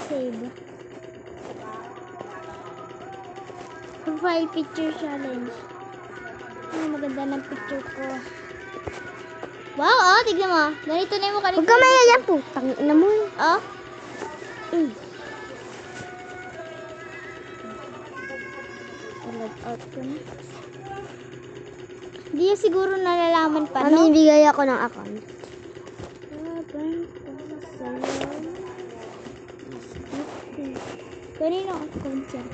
Save. Profile picture challenge. Ay, maganda ng picture ko. Wow, oh, tignan mo. Ganito na yung mukha ni Huwag ka mayayan po. Tangina mo. Oh. Log out ko na. Hindi niya siguro nalalaman pa, no? Mamibigay ako ng account. Kanino ang account yan?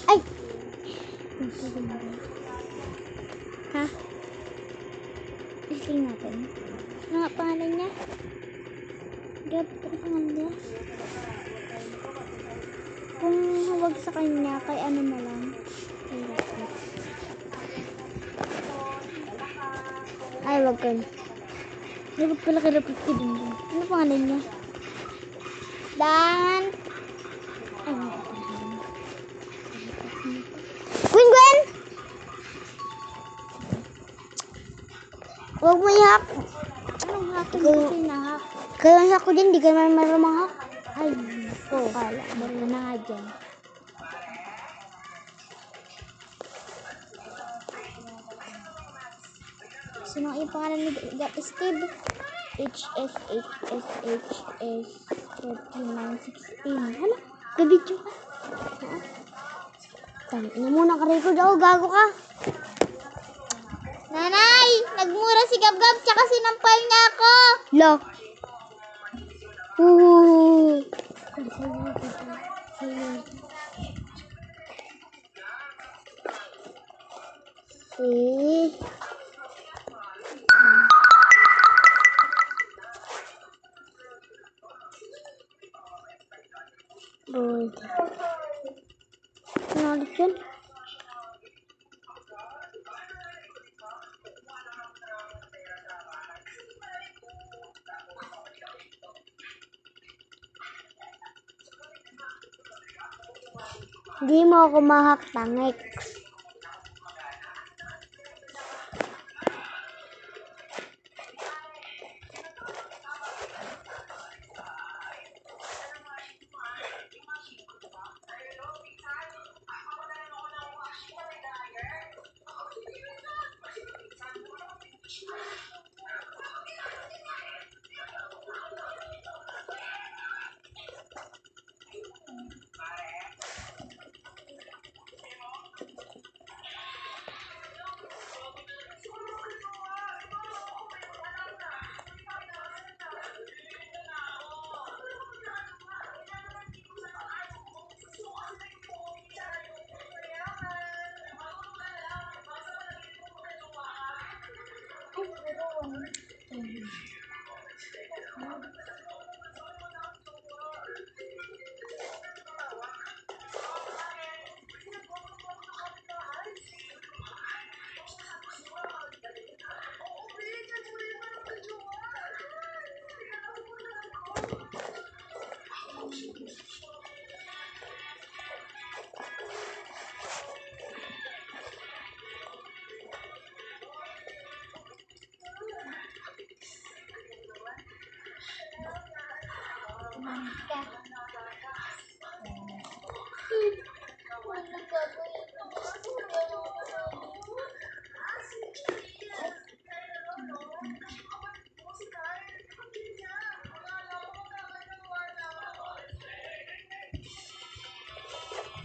Ay! Ha? Isling natin. Ano nga pangalan niya? Gab, ano pangalan niya? Kung huwag sa kanya, kay ano na lang. Kay Rapid. Ay, wag ka. Ay, wag pala kay Rapid ko din. Ano pangalan niya? Dan! Ay, ano pangalan niya? Gwen! Huwag mo i-hack. Anong hack? Hindi ko sinahack. Kaya ako din, di ka naman marunong hack. Ay, ko. Kala, baro na nga dyan. Sino yung pangalan ni Steve? HSHSHS3916. Hala, gabidyo ka. Tangina mo, naka-record ako. Gago ka. Nanay! Nagmura si Gabgab tsaka sinampal niya ako! Lo. Boy. Ano ulit yun? Hindi mo ako mahak, tangik.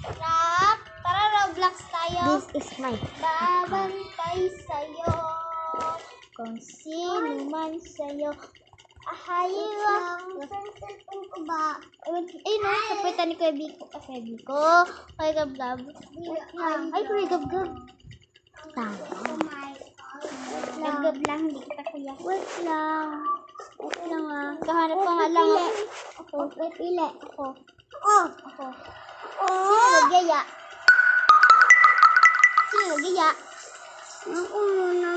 Rap, tara Roblox tayo. This is my Babantay sa'yo kung sino man sa'yo. Ahaywa. cellphone ko ba? Ay, no, kapitan ni Kuya Biko. Kuya Biko. Kuya Gab-Gab. Ay, Kuya Gab-Gab. Tama. Gab-Gab lang, hindi kita kuya. Wait lang. Okay lang ah. Kahanap pa nga lang ako. Ako. Wait, pili. Ako. Oh. Ako. Oh. Sino nagyaya? Sino nagyaya? Ako muna